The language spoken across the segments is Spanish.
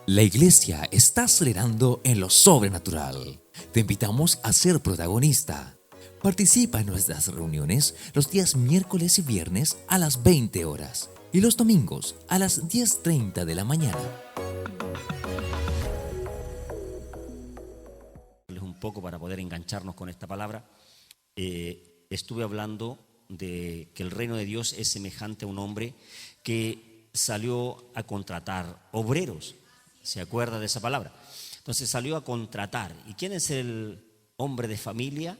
La iglesia está acelerando en lo sobrenatural. Te invitamos a ser protagonista. Participa en nuestras reuniones los días miércoles y viernes a las 20 horas y los domingos a las 10:30 de la mañana. Un poco para poder engancharnos con esta palabra. Estuve hablando de que el reino de Dios es semejante a un hombre que salió a contratar obreros. ¿Se acuerda de esa palabra? Entonces salió a contratar. ¿Y quién es el hombre de familia?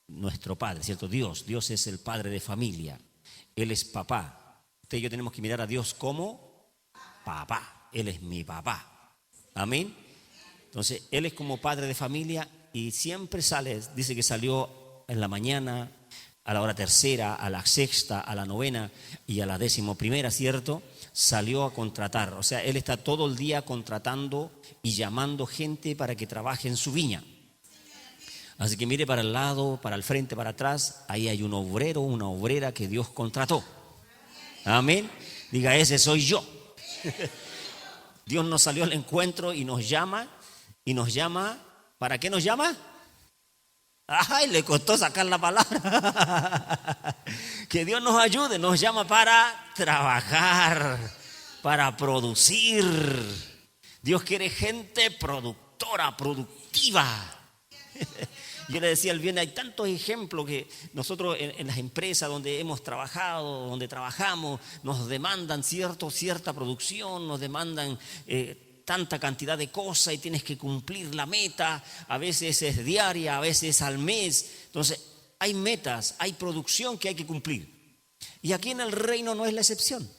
Nuestro Padre, ¿cierto? Dios es el Padre de familia. Él es papá. Usted y yo tenemos que mirar a Dios como papá. Él es mi papá. Amén. Entonces, Él es como padre de familia y siempre sale, dice que salió en la mañana, a la hora tercera, a la sexta, a la novena y a la 11ª, ¿cierto? Salió a contratar. O sea, Él está todo el día contratando y llamando gente para que trabaje en su viña. Así que mire para el lado, para el frente, para atrás, ahí hay un obrero, una obrera que Dios contrató. Amén. Diga, ese soy yo. Dios nos salió al encuentro y nos llama. ¿Para qué nos llama? ¡Ay! Le costó sacar la palabra. Que Dios nos ayude, nos llama para trabajar, para producir. Dios quiere gente productora, productiva. Yo le decía el viernes, hay tantos ejemplos que nosotros en las empresas donde hemos trabajado, donde trabajamos, nos demandan cierta producción, nos demandan tanta cantidad de cosas y tienes que cumplir la meta, a veces es diaria, a veces es al mes. Entonces hay metas, hay producción que hay que cumplir. Y aquí en el reino no es la excepción.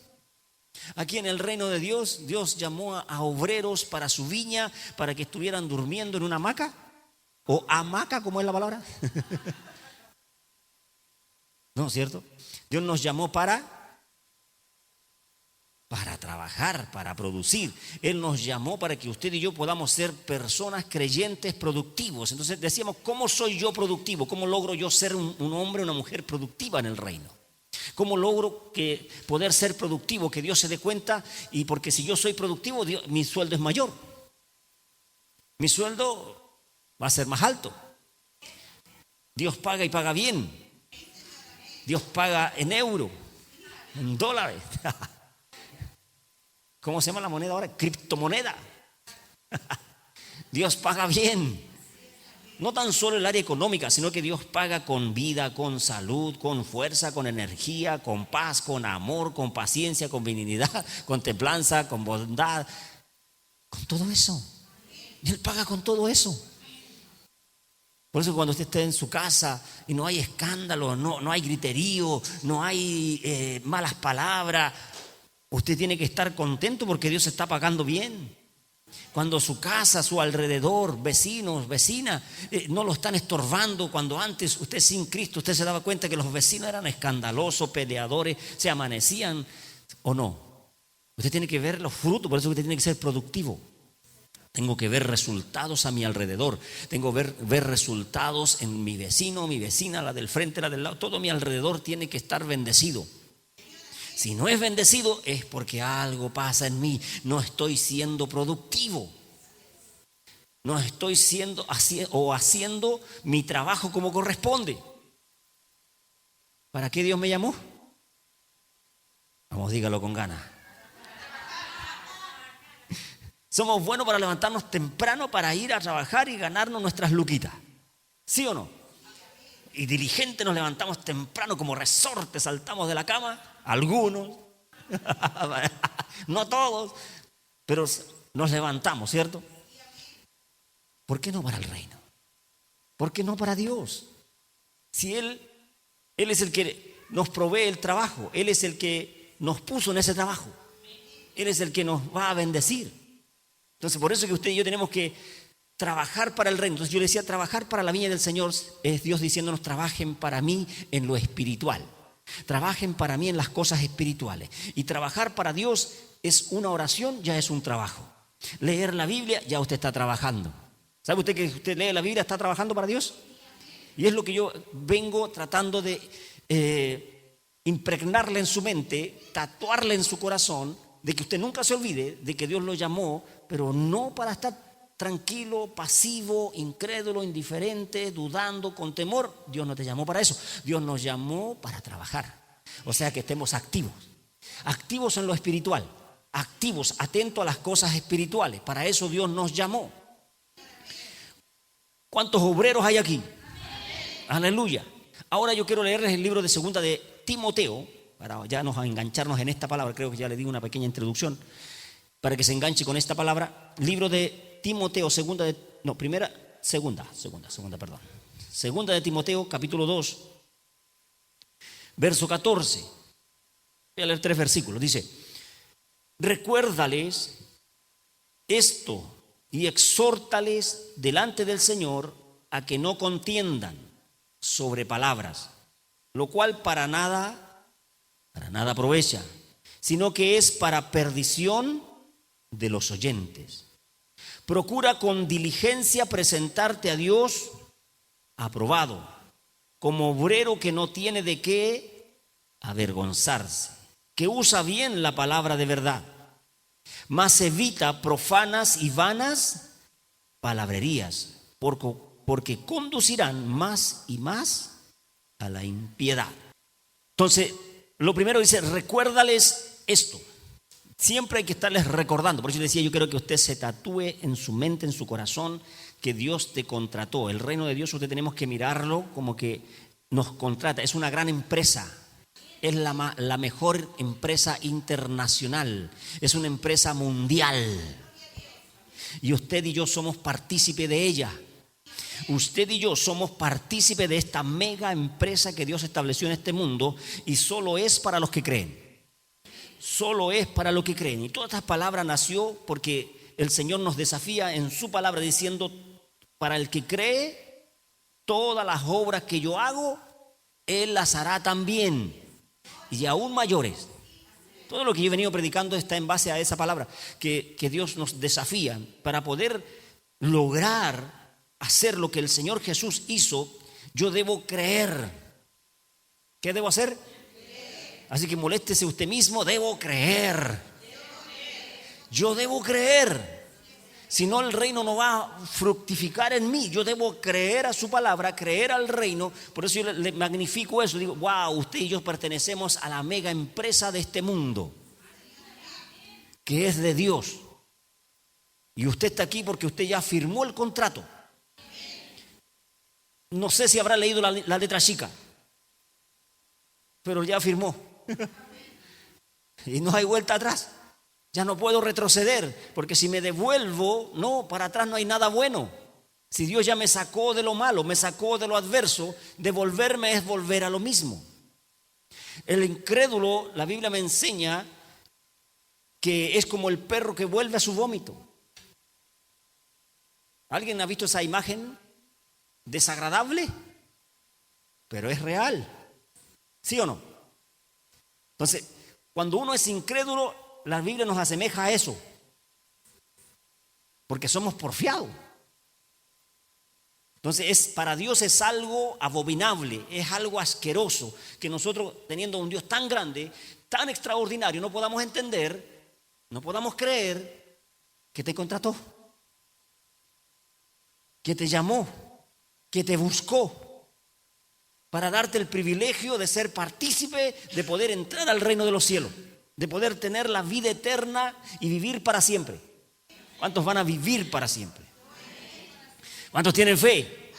Aquí en el reino de Dios, Dios llamó a obreros para su viña, para que estuvieran durmiendo en una hamaca, o hamaca, como es la palabra. No, ¿cierto? Dios nos llamó para trabajar, para producir. Él nos llamó para que usted y yo podamos ser personas creyentes productivos. Entonces decíamos, ¿cómo soy yo productivo? ¿Cómo logro yo ser un hombre, una mujer productiva en el reino? ¿Cómo logro poder ser productivo, que Dios se dé cuenta? Y porque si yo soy productivo, mi sueldo es mayor. Mi sueldo va a ser más alto. Dios paga y paga bien. Dios paga en euros, en dólares. ¿Cómo se llama la moneda ahora? Criptomoneda. Dios paga bien. No tan solo el área económica, sino que Dios paga con vida, con salud, con fuerza, con energía, con paz, con amor, con paciencia, con benignidad, con templanza, con bondad. Con todo eso. Y Él paga con todo eso. Por eso cuando usted esté en su casa y no hay escándalo, no hay griterío, no hay malas palabras, usted tiene que estar contento porque Dios está pagando bien. Cuando su casa, su alrededor, vecinos, vecinas, no lo están estorbando. Cuando antes usted sin Cristo, usted se daba cuenta que los vecinos eran escandalosos, peleadores, se amanecían o no. Usted tiene que ver los frutos, por eso usted tiene que ser productivo. Tengo que ver resultados a mi alrededor. Tengo que ver resultados en mi vecino, mi vecina, la del frente, la del lado. Todo mi alrededor tiene que estar bendecido. Si no es bendecido es porque algo pasa en mí. No estoy siendo productivo. No estoy haciendo mi trabajo como corresponde. ¿Para qué Dios me llamó? Vamos, dígalo con ganas. Somos buenos para levantarnos temprano para ir a trabajar y ganarnos nuestras luquitas. ¿Sí o no? Y diligentes nos levantamos temprano como resortes, saltamos de la cama. Algunos, no todos, pero nos levantamos, ¿cierto? ¿Por qué no para el reino? ¿Por qué no para Dios? Si Él es el que nos provee el trabajo, Él es el que nos puso en ese trabajo, Él es el que nos va a bendecir. Entonces, por eso que usted y yo tenemos que trabajar para el reino. Entonces yo le decía, trabajar para la viña del Señor es Dios diciéndonos, trabajen para mí en lo espiritual. Trabajen para mí en las cosas espirituales. Y trabajar para Dios es una oración, ya es un trabajo. Leer la Biblia, ya usted está trabajando. ¿Sabe usted que usted lee la Biblia, está trabajando para Dios? Y es lo que yo vengo tratando de impregnarle en su mente, tatuarle en su corazón, de que usted nunca se olvide de que Dios lo llamó, pero no para estar tranquilo, pasivo, incrédulo, indiferente, dudando, con temor. Dios no te llamó para eso. Dios nos llamó para trabajar. O sea, que estemos activos. Activos en lo espiritual. Activos, atentos a las cosas espirituales. Para eso Dios nos llamó. ¿Cuántos obreros hay aquí? Aleluya. Ahora yo quiero leerles el libro de segunda de Timoteo, para ya nos engancharnos en esta palabra. Creo que ya le di una pequeña introducción para que se enganche con esta palabra. Libro de Timoteo, segunda de Timoteo, capítulo 2, verso 14. Voy a leer 3 versículos. Dice: recuérdales esto y exhórtales delante del Señor a que no contiendan sobre palabras, lo cual para nada aprovecha, sino que es para perdición de los oyentes. Procura con diligencia presentarte a Dios aprobado, como obrero que no tiene de qué avergonzarse, que usa bien la palabra de verdad, mas evita profanas y vanas palabrerías, porque conducirán más y más a la impiedad. Entonces, lo primero dice: recuérdales esto. Siempre hay que estarles recordando. Por eso decía, yo quiero que usted se tatúe en su mente, en su corazón, que Dios te contrató. El reino de Dios, usted tenemos que mirarlo como que nos contrata. Es una gran empresa. Es la mejor empresa internacional. Es una empresa mundial. Y usted y yo somos partícipe de ella. Usted y yo somos partícipe de esta mega empresa que Dios estableció en este mundo, y solo es para los que creen. Solo es para los que creen. Y toda esta palabra nació porque el Señor nos desafía en su palabra diciendo: para el que cree, todas las obras que yo hago, Él las hará también, y aún mayores. Todo lo que yo he venido predicando está en base a esa palabra que Dios nos desafía para poder lograr hacer lo que el Señor Jesús hizo. Yo debo creer. ¿Qué debo hacer? Así que moléstese usted mismo: debo creer. Yo debo creer. Si no, el reino no va a fructificar en mí. Yo debo creer a su palabra, creer al reino. Por eso yo le magnifico eso. Digo: wow, usted y yo pertenecemos a la mega empresa de este mundo, que es de Dios. Y usted está aquí porque usted ya firmó el contrato. No sé si habrá leído la letra chica, pero ya firmó. Y no hay vuelta atrás. Ya no puedo retroceder, porque si me devuelvo, no, para atrás no hay nada bueno. Si Dios ya me sacó de lo malo, me sacó de lo adverso, devolverme es volver a lo mismo. El incrédulo, la Biblia me enseña que es como el perro que vuelve a su vómito. ¿Alguien ha visto esa imagen desagradable? Pero es real. ¿Sí o no? Entonces, cuando uno es incrédulo, la Biblia nos asemeja a eso, porque somos porfiados. Entonces, para Dios es algo abominable, es algo asqueroso que nosotros, teniendo un Dios tan grande, tan extraordinario, no podamos entender, no podamos creer que te contrató, que te llamó, que te buscó para darte el privilegio de ser partícipe, de poder entrar al reino de los cielos, de poder tener la vida eterna y vivir para siempre. ¿Cuántos van a vivir para siempre? ¿Cuántos tienen fe?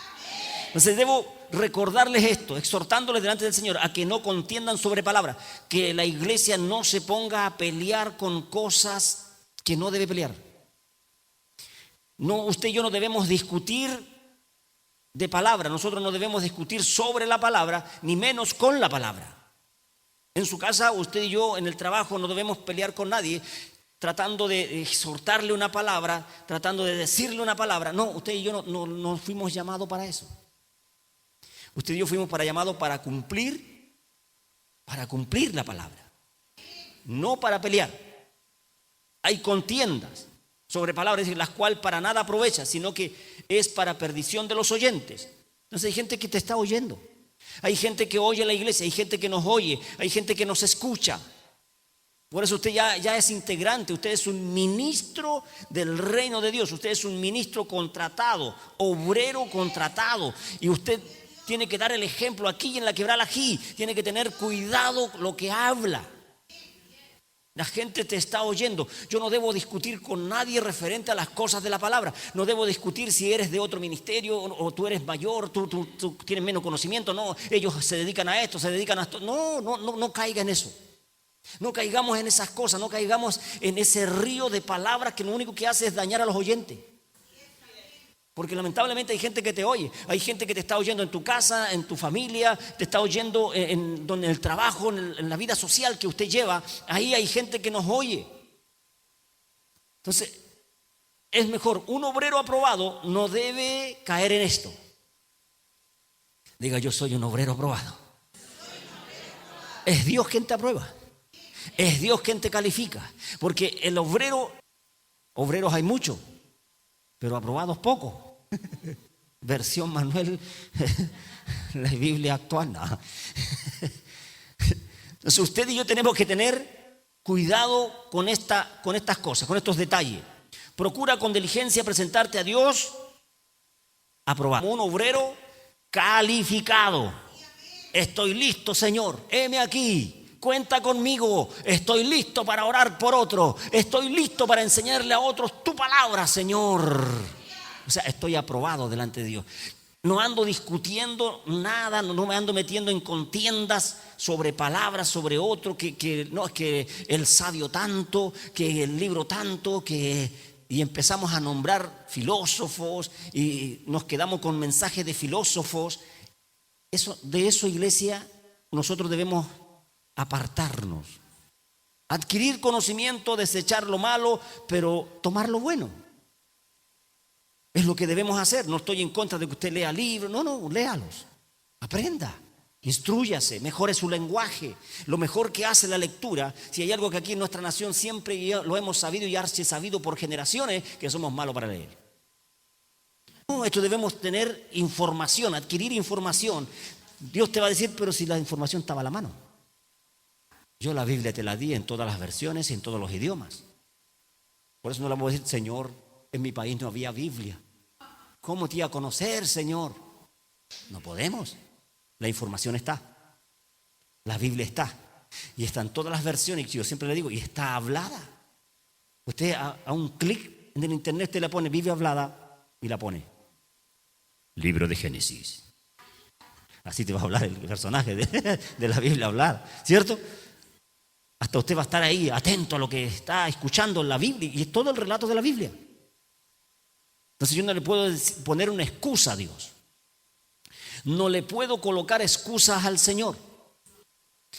Entonces debo recordarles esto, exhortándoles delante del Señor a que no contiendan sobre palabra, que la iglesia no se ponga a pelear con cosas que no debe pelear. No, usted y yo no debemos discutir de palabra. Nosotros no debemos discutir sobre la palabra, ni menos con la palabra. En su casa, usted y yo, en el trabajo, no debemos pelear con nadie tratando de exhortarle una palabra, tratando de decirle una palabra. No, usted y yo no fuimos llamados para eso. Usted y yo fuimos llamados para cumplir la palabra, no para pelear. Hay contiendas sobre palabras, las cuales para nada aprovecha, sino que es para perdición de los oyentes. Entonces hay gente que te está oyendo, hay gente que oye la iglesia, hay gente que nos oye, hay gente que nos escucha. Por eso usted ya es integrante, usted es un ministro del reino de Dios, usted es un ministro contratado, obrero contratado, y usted tiene que dar el ejemplo aquí y en la Quebrada Ají, tiene que tener cuidado lo que habla. La gente te está oyendo. Yo no debo discutir con nadie referente a las cosas de la palabra. No debo discutir si eres de otro ministerio o tú eres mayor, tú tienes menos conocimiento. No, ellos se dedican a esto, se dedican a esto. No caiga en eso. No caigamos en esas cosas, no caigamos en ese río de palabras que lo único que hace es dañar a los oyentes. Porque lamentablemente hay gente que te oye, hay gente que te está oyendo en tu casa, en tu familia, te está oyendo en el trabajo, en la vida social que usted lleva. Ahí hay gente que nos oye. Entonces, es mejor, un obrero aprobado no debe caer en esto. Diga, yo soy un obrero aprobado. Es Dios quien te aprueba. Es Dios quien te califica. Porque el obreros hay muchos, pero aprobados pocos. Versión Manuel, la Biblia actual. No. Entonces usted y yo tenemos que tener cuidado con estas cosas, con estos detalles. Procura con diligencia presentarte a Dios aprobado, como un obrero calificado. Estoy listo, Señor, heme aquí. Cuenta conmigo, estoy listo para orar por otro, estoy listo para enseñarle a otros tu palabra, Señor. O sea, estoy aprobado delante de Dios. No ando discutiendo nada, no me ando metiendo en contiendas sobre palabras, sobre otro, que no, es que el sabio tanto, que el libro tanto, y empezamos a nombrar filósofos y nos quedamos con mensajes de filósofos. De eso, iglesia, nosotros debemos apartarnos. Adquirir conocimiento, desechar lo malo, pero tomar lo bueno. Es lo que debemos hacer. No estoy en contra de que usted lea libros. No, léalos. Aprenda. Instrúyase. Mejore su lenguaje. Lo mejor que hace la lectura, si hay algo que aquí en nuestra nación siempre lo hemos sabido y sabido por generaciones, que somos malos para leer. No, esto debemos tener información, adquirir información. Dios te va a decir, pero si la información estaba a la mano. Yo la Biblia te la di en todas las versiones y en todos los idiomas. Por eso no le voy a decir, Señor, en mi país no había Biblia. ¿Cómo te iba a conocer, Señor? No podemos. La información está. La Biblia está. Y están todas las versiones, yo siempre le digo, y está hablada. Usted a un clic en el internet te la pone Biblia hablada y la pone. Libro de Génesis. Así te va a hablar el personaje de la Biblia hablada, ¿cierto? Hasta usted va a estar ahí atento a lo que está escuchando en la Biblia y es todo el relato de la Biblia. Entonces yo no le puedo poner una excusa a Dios. No le puedo colocar excusas al Señor.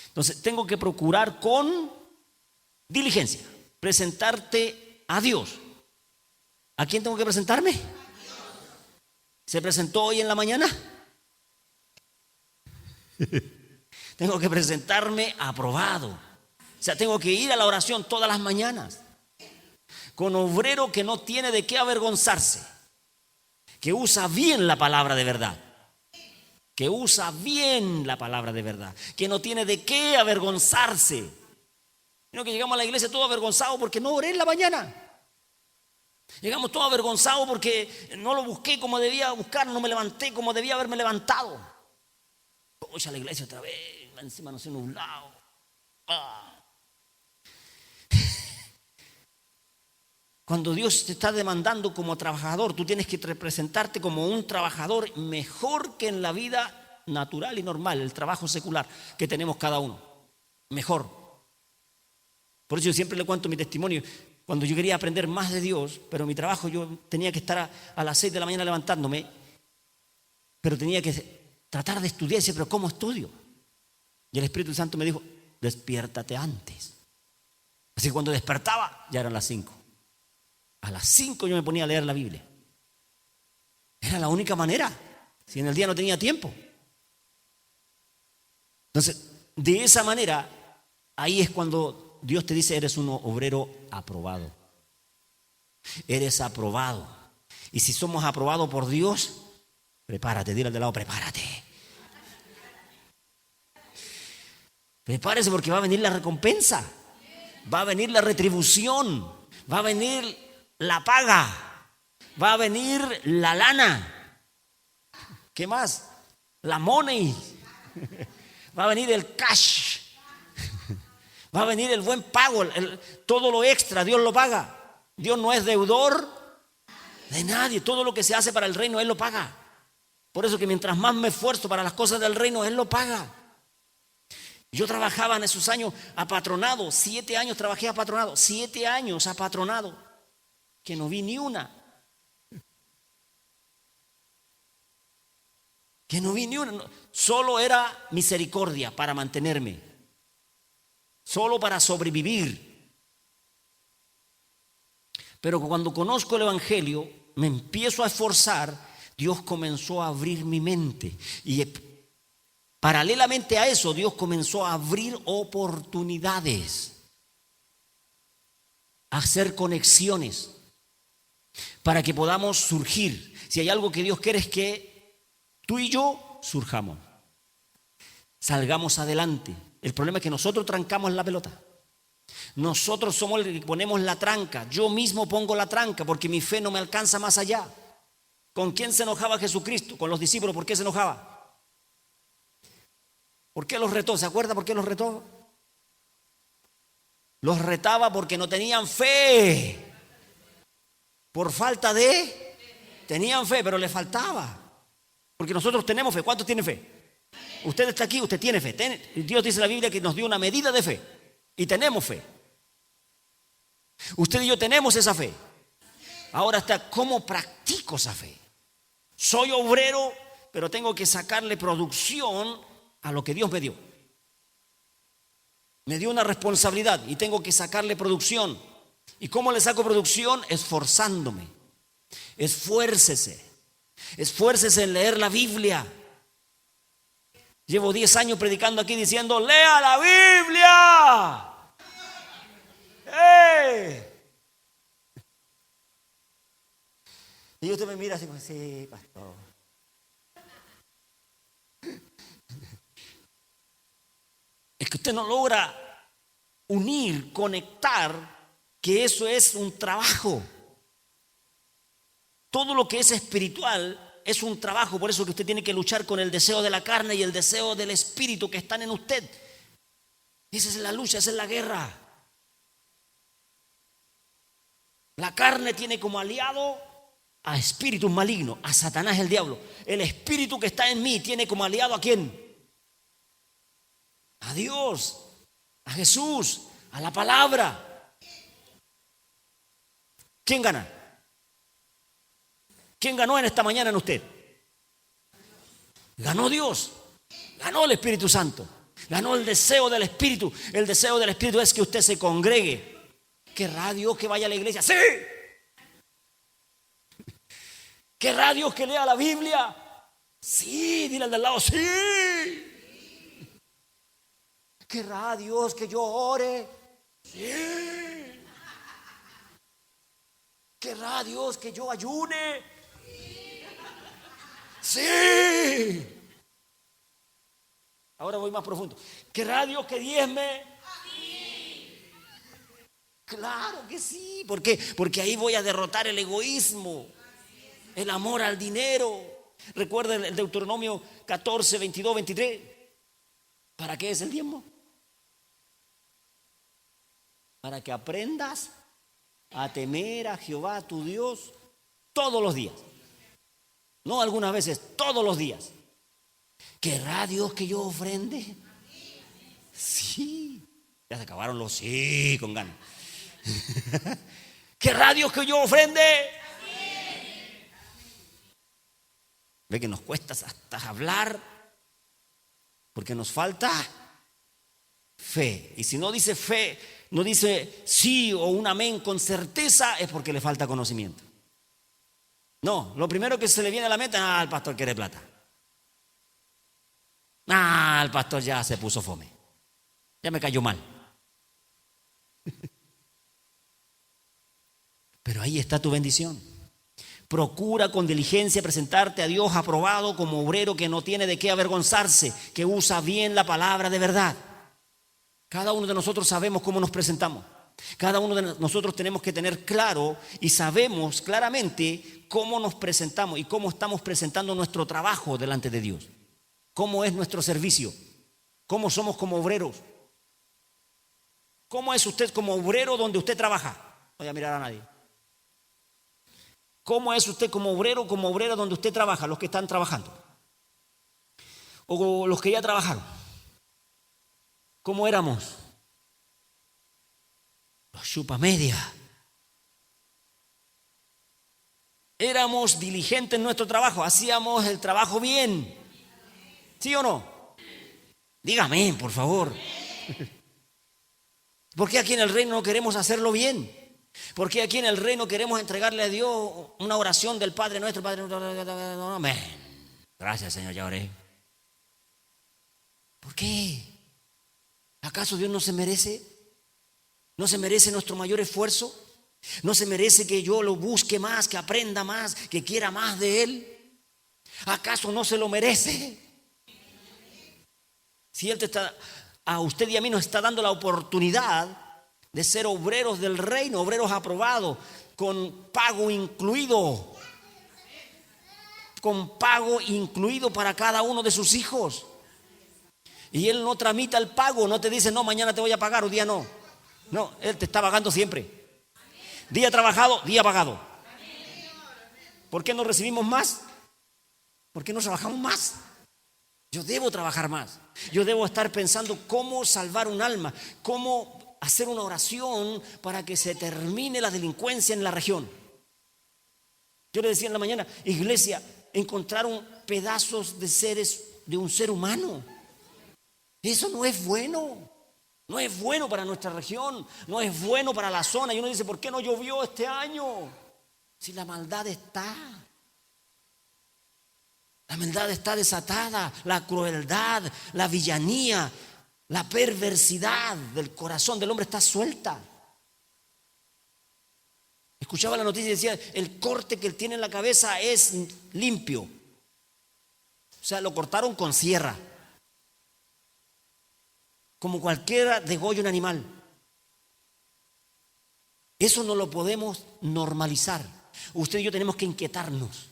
Entonces tengo que procurar con diligencia presentarte a Dios. ¿A quién tengo que presentarme? ¿Se presentó hoy en la mañana? Tengo que presentarme aprobado. O sea, tengo que ir a la oración todas las mañanas. Con obrero que no tiene de qué avergonzarse, que usa bien la palabra de verdad, que usa bien la palabra de verdad, que no tiene de qué avergonzarse. No, que llegamos a la iglesia todo avergonzado porque no oré en la mañana. Llegamos todos avergonzados porque no lo busqué como debía buscar, no me levanté como debía haberme levantado. Voy a la iglesia otra vez, encima no sé, nublado. Cuando Dios te está demandando como trabajador, tú tienes que representarte como un trabajador mejor que en la vida natural y normal, el trabajo secular que tenemos cada uno. Mejor. Por eso yo siempre le cuento mi testimonio. Cuando yo quería aprender más de Dios, pero en mi trabajo yo tenía que estar a las 6 de la mañana levantándome, pero tenía que tratar de estudiar. Y decía, pero ¿cómo estudio? Y el Espíritu Santo me dijo, despiértate antes. Así que cuando despertaba, ya eran las 5. A las 5 yo me ponía a leer la Biblia. Era la única manera, si en el día no tenía tiempo. Entonces, de esa manera, ahí es cuando Dios te dice, eres un obrero aprobado. Eres aprobado. Y si somos aprobados por Dios, prepárate, dile al de lado, prepárate. Prepárese porque va a venir la recompensa. Va a venir la retribución, va a venir la paga, va a venir la lana. ¿Qué más? La money. Va a venir el cash. Va a venir el buen pago, todo lo extra, Dios lo paga. Dios no es deudor de nadie. Todo lo que se hace para el reino, Él lo paga. Por eso que mientras más me esfuerzo para las cosas del reino, Él lo paga. Yo trabajaba en esos años apatronado, 7 años trabajé apatronado, 7 años apatronado, que no vi ni una. Que no vi ni una. Solo era misericordia para mantenerme. Solo para sobrevivir. Pero cuando conozco el Evangelio, me empiezo a esforzar, Dios comenzó a abrir mi mente. Y paralelamente a eso, Dios comenzó a abrir oportunidades, a hacer conexiones, para que podamos surgir. Si hay algo que Dios quiere es que tú y yo surjamos, salgamos adelante. El problema es que nosotros trancamos la pelota. Nosotros somos los que ponemos la tranca. Yo mismo pongo la tranca porque mi fe no me alcanza más allá. ¿Con quién se enojaba Jesucristo? Con los discípulos. ¿Por qué se enojaba? ¿Por qué los retó? ¿Se acuerda por qué los retó? Los retaba porque no tenían fe. Por falta de... Tenían fe, pero les faltaba. Porque nosotros tenemos fe. ¿Cuántos tienen fe? Usted está aquí, usted tiene fe. Dios dice en la Biblia que nos dio una medida de fe. Y tenemos fe. Usted y yo tenemos esa fe. Ahora está, ¿cómo practico esa fe? Soy obrero, pero tengo que sacarle producción a lo que Dios me dio. Me dio una responsabilidad y tengo que sacarle producción. ¿Y cómo le saco producción? Esforzándome. Esfuércese. Esfuércese en leer la Biblia. Llevo 10 años predicando aquí diciendo, ¡lea la Biblia! ¡Hey! Y usted me mira así, pues, sí, pastor. Es que usted no logra unir, conectar, que eso es un trabajo. Todo lo que es espiritual es un trabajo, por eso que usted tiene que luchar con el deseo de la carne y el deseo del espíritu que están en usted. Esa es la lucha, esa es la guerra. La carne tiene como aliado a espíritus malignos, a Satanás el diablo. El espíritu que está en mí tiene como aliado ¿a quién? A Dios, a Jesús, a la palabra. ¿Quién gana? ¿Quién ganó en esta mañana en usted? Ganó Dios, ganó el Espíritu Santo, ganó el deseo del Espíritu. El deseo del Espíritu es que usted se congregue. ¿Querrá Dios que vaya a la iglesia? ¡Sí! ¿Querrá Dios que lea la Biblia? Sí, dile al de al lado, sí. ¿Querrá Dios que yo ore? Sí. ¿Querrá Dios que yo ayune? Sí. Ahora voy más profundo. ¿Querrá Dios que diezme? Sí. Claro que sí. ¿Por qué? Porque ahí voy a derrotar el egoísmo, el amor al dinero. Recuerden el Deuteronomio 14, 22, 23. ¿Para qué es el diezmo? Para que aprendas a temer a Jehová tu Dios todos los días. No algunas veces, todos los días. ¿Querrá Dios que yo ofrende? Sí. Ya se acabaron los sí con ganas. ¿Querrá Dios que yo ofrende? Ve que nos cuesta hasta hablar porque nos falta fe. Y si no dice fe, no dice sí o un amén con certeza, es porque le falta conocimiento. No, lo primero que se le viene a la mente, el pastor quiere plata. El pastor ya se puso fome. Ya me cayó mal. Pero ahí está tu bendición. Procura con diligencia presentarte a Dios aprobado como obrero que no tiene de qué avergonzarse, que usa bien la palabra de verdad. Cada uno de nosotros sabemos cómo nos presentamos. Cada uno de nosotros tenemos que tener claro y sabemos claramente cómo nos presentamos y cómo estamos presentando nuestro trabajo delante de Dios. Cómo es nuestro servicio. Cómo somos como obreros. ¿Cómo es usted como obrero donde usted trabaja? No voy a mirar a nadie. ¿Cómo es usted como obrero, como obrera donde usted trabaja? Los que están trabajando. O los que ya trabajaron. ¿Cómo éramos? Los chupamedia. Éramos diligentes en nuestro trabajo. Hacíamos el trabajo bien. ¿Sí o no? Dígame, por favor. ¿Por qué aquí en el reino no queremos hacerlo bien? ¿Por qué aquí en el reino queremos entregarle a Dios una oración del Padre nuestro? Padre nuestro, amén. Gracias, Señor, ya oré. ¿Por qué? ¿Acaso Dios no se merece? ¿No se merece nuestro mayor esfuerzo? ¿No se merece que yo lo busque más, que aprenda más, que quiera más de Él? ¿Acaso no se lo merece? Si Él a usted y a mí nos está dando la oportunidad de ser obreros del reino, obreros aprobados, con pago incluido. Con pago incluido para cada uno de sus hijos. Y Él no tramita el pago, no te dice, no, mañana te voy a pagar o día no. No, Él te está pagando siempre. Día trabajado, día pagado. ¿Por qué no recibimos más? ¿Por qué no trabajamos más? Yo debo trabajar más. Yo debo estar pensando cómo salvar un alma, cómo hacer una oración para que se termine la delincuencia en la región. Yo le decía en la mañana, iglesia, encontraron pedazos de un ser humano. Eso no es bueno. No es bueno para nuestra región, no es bueno para la zona. Y uno dice, ¿por qué no llovió este año? Si la maldad está. La maldad está desatada, la crueldad, la villanía, la perversidad del corazón del hombre está suelta. Escuchaba la noticia y decía, el corte que él tiene en la cabeza es limpio. O sea, lo cortaron con sierra. Como cualquiera degolla un animal. Eso no lo podemos normalizar. Usted y yo tenemos que inquietarnos.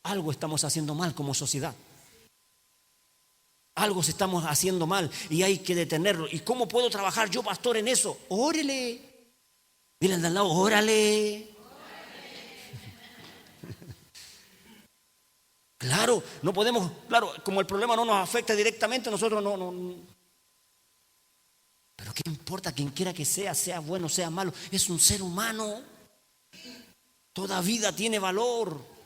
Algo estamos haciendo mal como sociedad. Algo se estamos haciendo mal y hay que detenerlo. ¿Y cómo puedo trabajar yo, pastor, en eso? Órele. Dile al de al lado, órale. Claro, no podemos, claro, como el problema no nos afecta directamente, nosotros no. Pero qué importa, quien quiera que sea bueno, sea malo, es un ser humano. Toda vida tiene valor.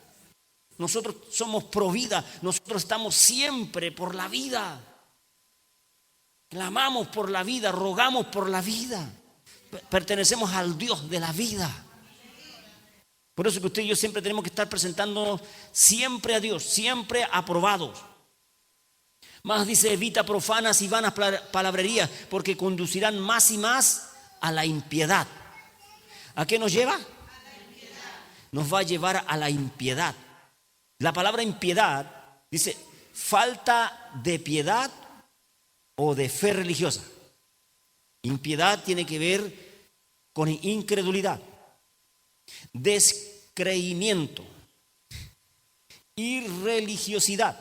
Nosotros somos pro vida, nosotros estamos siempre por la vida. Clamamos por la vida, rogamos por la vida. Pertenecemos al Dios de la vida. Por eso que usted y yo siempre tenemos que estar presentándonos siempre a Dios, siempre aprobados. Más dice, evita profanas y vanas palabrerías, porque conducirán más y más a la impiedad. ¿A qué nos lleva? Nos va a llevar a la impiedad. La palabra impiedad dice falta de piedad o de fe religiosa. Impiedad tiene que ver con incredulidad, descreimiento, irreligiosidad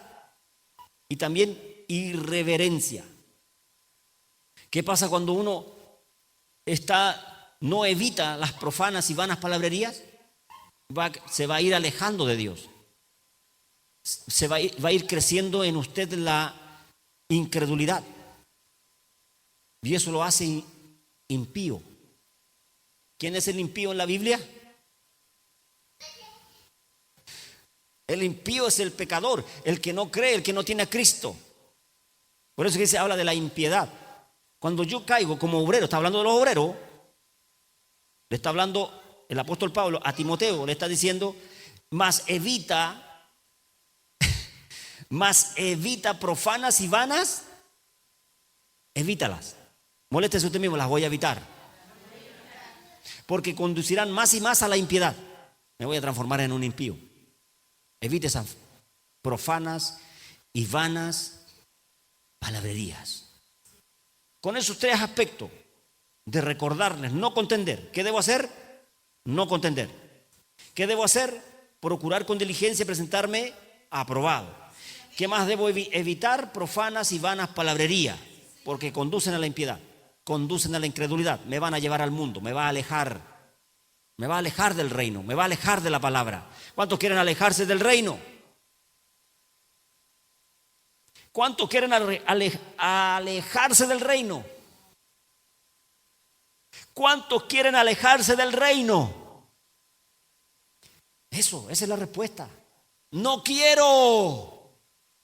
y también irreverencia. ¿Qué pasa cuando uno no evita las profanas y vanas palabrerías? Se va a ir alejando de Dios. Se va a ir creciendo en usted la incredulidad. Y eso lo hace impío. ¿Quién es el impío en la Biblia? El impío es el pecador, el que no cree, el que no tiene a Cristo. Por eso que se habla de la impiedad. Cuando yo caigo como obrero, está hablando de los obreros, le está hablando el apóstol Pablo a Timoteo, le está diciendo, más evita profanas y vanas, evítalas. Moléstese usted mismo, las voy a evitar. Porque conducirán más y más a la impiedad. Me voy a transformar en un impío. Evite esas profanas y vanas palabrerías. con esos tres aspectos de recordarles, no contender. ¿Qué debo hacer? No contender. ¿Qué debo hacer? Procurar con diligencia presentarme aprobado. ¿Qué más debo evitar? Profanas y vanas palabrerías, porque conducen a la impiedad, conducen a la incredulidad, me van a llevar al mundo, me va a alejar del reino, me va a alejar de la palabra. ¿Cuántos quieren alejarse del reino? ¿Cuántos quieren alejarse del reino? ¿Cuántos quieren alejarse del reino? Esa es la respuesta. No quiero.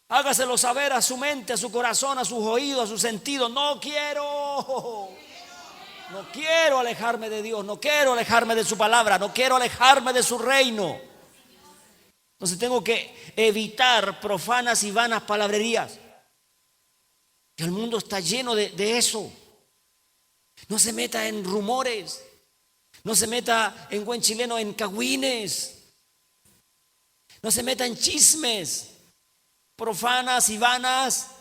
Hágaselo saber a su mente, a su corazón, a sus oídos, a sus sentidos. No quiero. No quiero alejarme de Dios. No quiero alejarme de su palabra. No quiero alejarme de su reino. Entonces tengo que evitar profanas y vanas palabrerías. Que el mundo está lleno de eso. No se meta en rumores. No se meta en buen chileno en cagüines. No se meta en chismes. Profanas y vanas.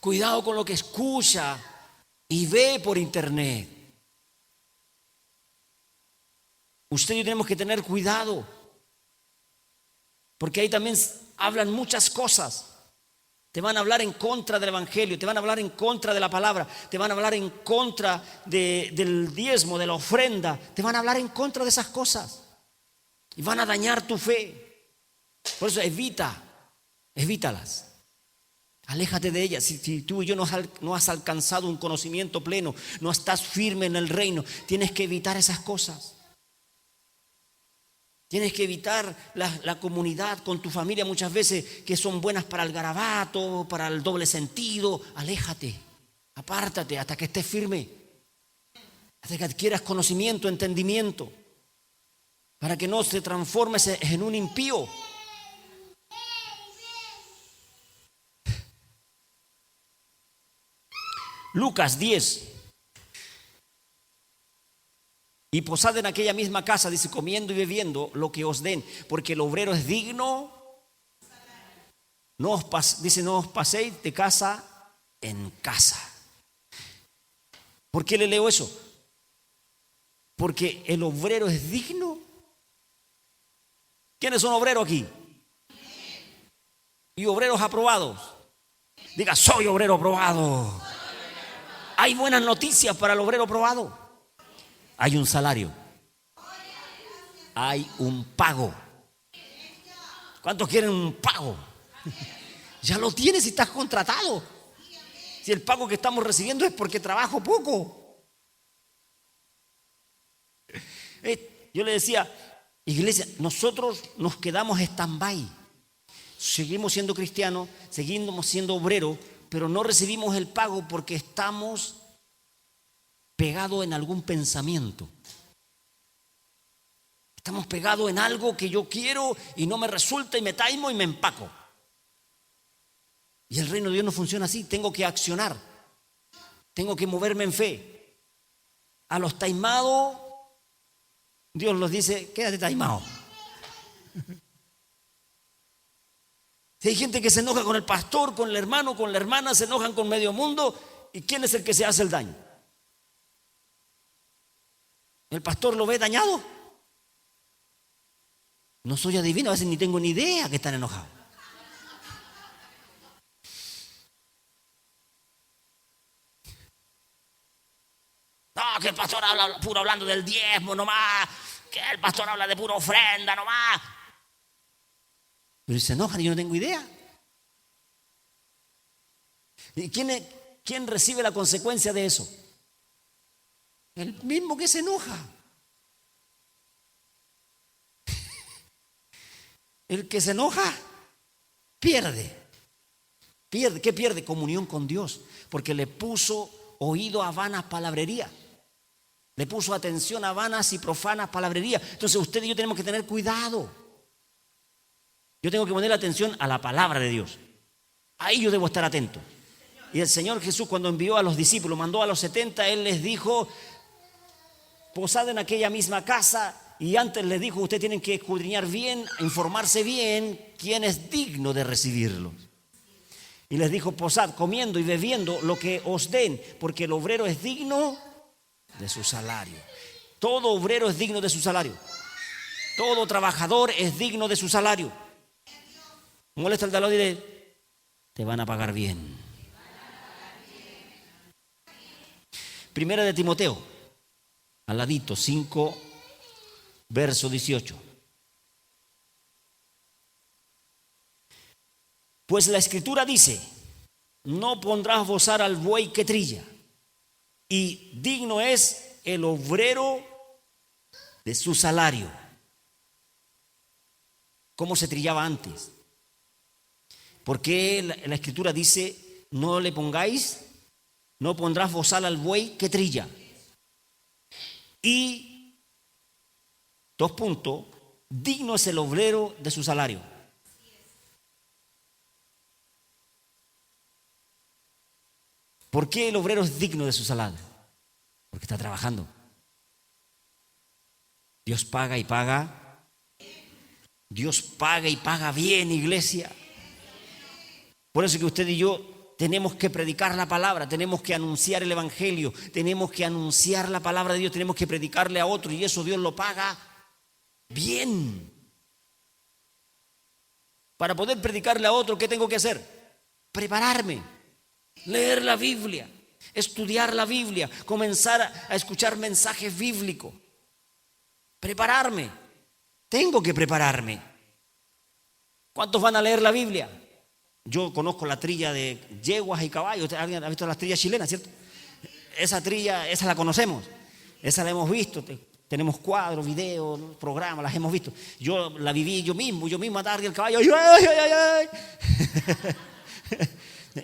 Cuidado con lo que escucha y ve por internet. Usted y yo tenemos que tener cuidado, porque ahí también hablan muchas cosas. Te van a hablar en contra del evangelio, te van a hablar en contra de la palabra, te van a hablar en contra del diezmo, de la ofrenda, te van a hablar en contra de esas cosas y van a dañar tu fe. Por eso evítalas. Aléjate de ellas. Si tú y yo no has alcanzado un conocimiento pleno, no estás firme en el reino, tienes que evitar esas cosas. Tienes que evitar la comunidad con tu familia muchas veces que son buenas para el garabato, para el doble sentido. Aléjate, apártate hasta que estés firme, hasta que adquieras conocimiento, entendimiento, para que no te transformes en un impío. Lucas 10. Y posad en aquella misma casa, dice, comiendo y bebiendo lo que os den, porque el obrero es digno. No os paséis de casa en casa. ¿Por qué le leo eso? Porque el obrero es digno. ¿Quiénes son obreros aquí? Y obreros aprobados. Diga, soy obrero aprobado. Hay buenas noticias para el obrero aprobado. Hay un salario. Hay un pago. ¿Cuántos quieren un pago? Ya lo tienes si estás contratado. Si el pago que estamos recibiendo es porque trabajo poco. Yo le decía, iglesia, nosotros nos quedamos stand-by. Seguimos siendo cristianos, seguimos siendo obreros, pero no recibimos el pago porque estamos pegados en algún pensamiento. Estamos pegados en algo que yo quiero y no me resulta y me taimo y me empaco. Y el reino de Dios no funciona así. Tengo que accionar. Tengo que moverme en fe. A los taimados, Dios los dice, quédate taimado. Si hay gente que se enoja con el pastor, con el hermano, con la hermana, se enojan con medio mundo, ¿y quién es el que se hace el daño? ¿El pastor lo ve dañado? No soy adivino, a veces ni tengo ni idea que están enojados. No, que el pastor habla puro hablando del diezmo nomás, que el pastor habla de pura ofrenda nomás. Pero se enojan y yo no tengo idea. ¿Y quién recibe la consecuencia de eso? El mismo que se enoja. El que se enoja pierde. ¿Qué pierde? Comunión con Dios. Porque le puso oído a vanas palabrerías. Le puso atención a vanas y profanas palabrerías. Entonces usted y yo tenemos que tener cuidado. Yo tengo que poner atención a la palabra de Dios. Ahí yo debo estar atento. Y el Señor Jesús, cuando envió a los discípulos, mandó a los 70, Él les dijo, posad en aquella misma casa. Y antes les dijo, ustedes tienen que escudriñar bien, informarse bien quién es digno de recibirlos. Y les dijo: posad comiendo y bebiendo lo que os den, porque el obrero es digno de su salario. Todo obrero es digno de su salario. Todo trabajador es digno de su salario. Molesta al de al lado y dile: te van a pagar bien. Primera de Timoteo, al ladito, 5, verso 18. Pues la Escritura dice: no pondrás bozar al buey que trilla, y digno es el obrero de su salario. ¿Cómo se trillaba antes? ¿Por qué la Escritura dice: no le pongáis, no pondrás bozal al buey que trilla? Y, 2 puntos, digno es el obrero de su salario. ¿Por qué el obrero es digno de su salario? Porque está trabajando. Dios paga y paga. Dios paga y paga bien, iglesia. Por eso que usted y yo tenemos que predicar la palabra, tenemos que anunciar el evangelio, tenemos que anunciar la palabra de Dios, tenemos que predicarle a otro, y eso Dios lo paga bien. Para poder predicarle a otro, ¿qué tengo que hacer? Prepararme. Leer la Biblia, estudiar la Biblia, comenzar a escuchar mensajes bíblicos. Prepararme. Tengo que prepararme. ¿Cuántos van a leer la Biblia? Yo conozco la trilla de yeguas y caballos. ¿Alguien ha visto las trillas chilenas, cierto? Esa trilla, esa la conocemos. Esa la hemos visto. Tenemos cuadros, videos, programas, las hemos visto. Yo la viví yo mismo andaba arriba del caballo. ¡Ay, ay, ay, ay!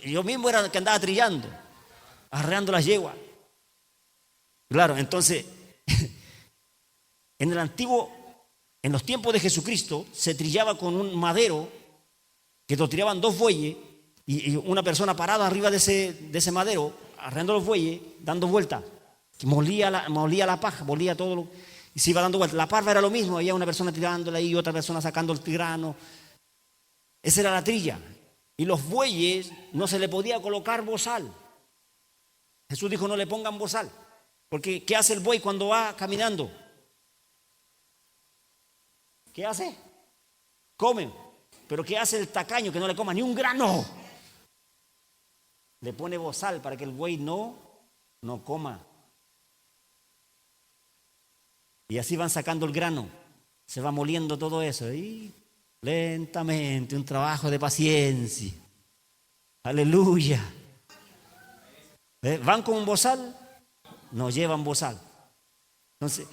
Yo mismo era el que andaba trillando, arreando las yeguas. Claro, entonces, en los tiempos de Jesucristo, se trillaba con un madero que lo tiraban 2 bueyes y una persona parada arriba de ese madero, arreando los bueyes, dando vueltas. Molía la paja, molía todo y se iba dando vueltas. La parva era lo mismo, había una persona tirándola y otra persona sacando el grano. Esa era la trilla. Y los bueyes no se le podía colocar bozal. Jesús dijo: no le pongan bozal. Porque ¿qué hace el buey cuando va caminando? ¿Qué hace? Come. Pero ¿qué hace el tacaño que no le coma ni un grano? Le pone bozal para que el buey no coma. Y así van sacando el grano. Se va moliendo todo eso. Y lentamente, un trabajo de paciencia. Aleluya. ¿Van con un bozal? No llevan bozal. Entonces,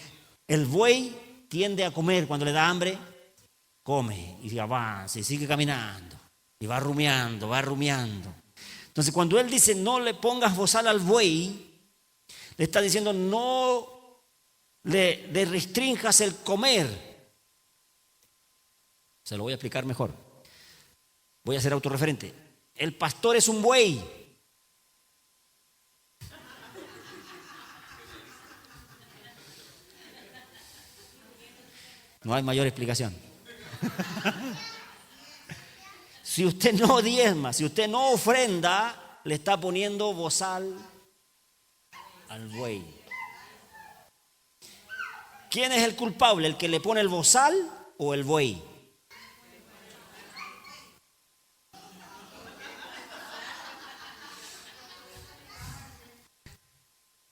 el buey tiende a comer cuando le da hambre, come y avanza y sigue caminando y va rumiando, va rumiando. Entonces, cuando él dice: no le pongas bozal al buey, le está diciendo: no le restrinjas el comer. Se lo voy a explicar mejor. Voy a ser autorreferente. El pastor es un buey. No hay mayor explicación. Si usted no diezma, si usted no ofrenda, le está poniendo bozal al buey. ¿Quién es el culpable? ¿El que le pone el bozal o el buey?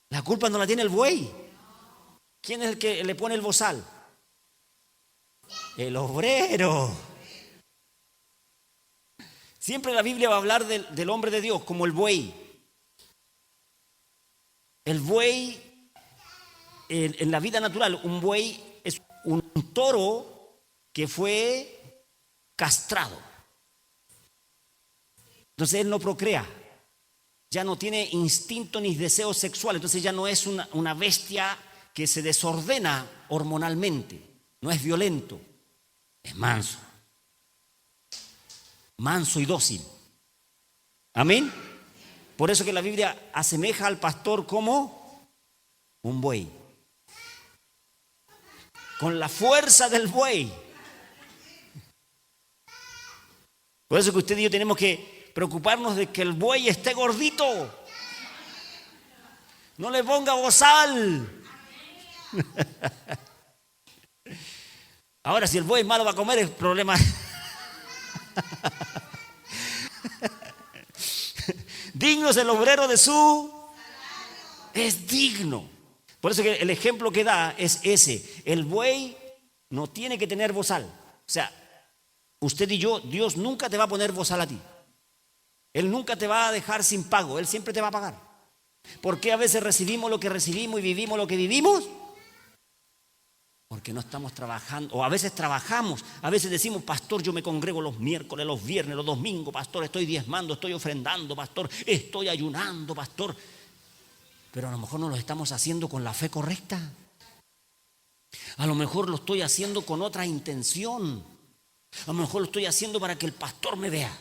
La culpa no la tiene el buey. ¿Quién es el que le pone el bozal? El obrero. Siempre la Biblia va a hablar del hombre de Dios como el buey. El buey, en la vida natural, un buey es un toro que fue castrado. Entonces él no procrea. Ya no tiene instinto ni deseo sexual. Entonces ya no es una bestia que se desordena hormonalmente. No es violento. Es manso. Manso y dócil. Amén. Por eso que la Biblia asemeja al pastor como un buey. Con la fuerza del buey. Por eso que usted y yo tenemos que preocuparnos de que el buey esté gordito. No le ponga bozal. Ahora, si el buey malo va a comer, es problema. Digno es el obrero de su... Es digno. Por eso que el ejemplo que da es ese. El buey no tiene que tener bozal. O sea, usted y yo, Dios nunca te va a poner bozal a ti. Él nunca te va a dejar sin pago. Él siempre te va a pagar. ¿Por qué a veces recibimos lo que recibimos y vivimos lo que vivimos? Porque no estamos trabajando, o a veces trabajamos, a veces decimos, pastor, yo me congrego los miércoles, los viernes, los domingos, pastor, estoy diezmando, estoy ofrendando, pastor, estoy ayunando, pastor. Pero a lo mejor no lo estamos haciendo con la fe correcta. A lo mejor lo estoy haciendo con otra intención. A lo mejor lo estoy haciendo para que el pastor me vea.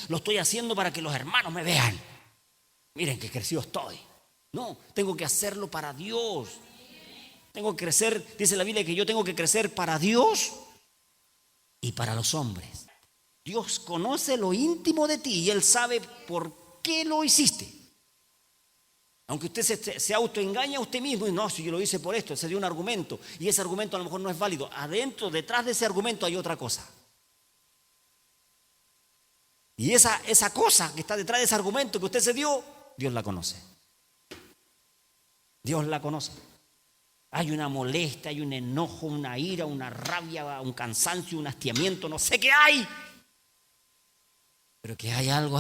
Lo estoy haciendo para que los hermanos me vean. Miren qué crecido estoy. No, tengo que hacerlo para Dios. Tengo que crecer, dice la Biblia que yo tengo que crecer para Dios y para los hombres. Dios conoce lo íntimo de ti y Él sabe por qué lo hiciste. Aunque usted se autoengaña a usted mismo y no, si yo lo hice por esto, se dio un argumento y ese argumento a lo mejor no es válido. Adentro, detrás de ese argumento hay otra cosa. Y esa cosa que está detrás de ese argumento que usted se dio, Dios la conoce. Dios la conoce. Hay una molestia, hay un enojo, una ira, una rabia, un cansancio, un hastiamiento, no sé qué hay. Pero que hay algo.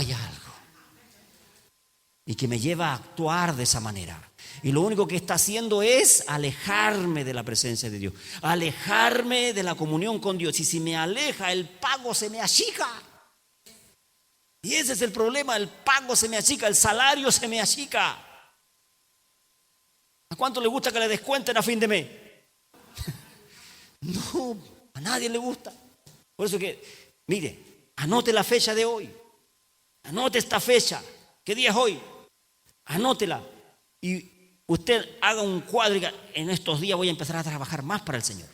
Y que me lleva a actuar de esa manera. Y lo único que está haciendo es alejarme de la presencia de Dios. Alejarme de la comunión con Dios. Y si me aleja, el pago se me achica. Y ese es el problema, el pago se me achica, el salario se me achica. ¿A cuánto le gusta que le descuenten a fin de mes? No, a nadie le gusta. Por eso que, mire, anote la fecha de hoy. Anote esta fecha. ¿Qué día es hoy? Anótela. Y usted haga un cuadro y diga, en estos días voy a empezar a trabajar más para el Señor.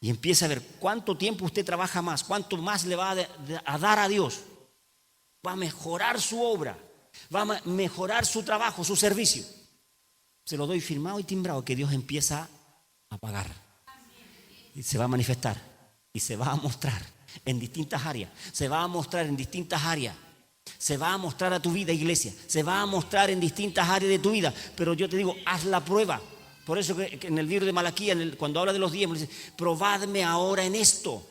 Y empiece a ver cuánto tiempo usted trabaja más, cuánto más le va a dar a Dios. Va a mejorar su obra, va a mejorar su trabajo, su servicio. Se lo doy firmado y timbrado que Dios empieza a pagar. Y se va a manifestar y se va a mostrar en distintas áreas. Se va a mostrar en distintas áreas. Se va a mostrar a tu vida, iglesia. Se va a mostrar en distintas áreas de tu vida. Pero yo te digo, haz la prueba. Por eso que en el libro de Malaquías, cuando habla de los diezmos, dice, probadme ahora en esto.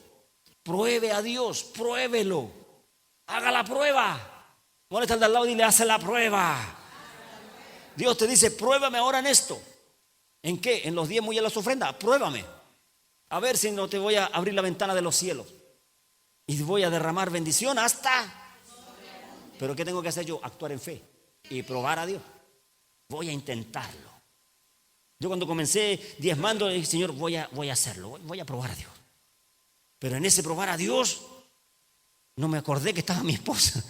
Pruebe a Dios, pruébelo. Haga la prueba. Molesta al de al lado y dile, hace la prueba. Dios te dice, pruébame ahora en esto. ¿En qué? En los diezmos y en las ofrendas. Pruébame. A ver si no te voy a abrir la ventana de los cielos. Y voy a derramar bendición hasta... ¿Pero qué tengo que hacer yo? Actuar en fe y probar a Dios. Voy a intentarlo. Yo cuando comencé diezmando, le dije, Señor, voy a hacerlo. Voy a probar a Dios. Pero en ese probar a Dios, no me acordé que estaba mi esposa.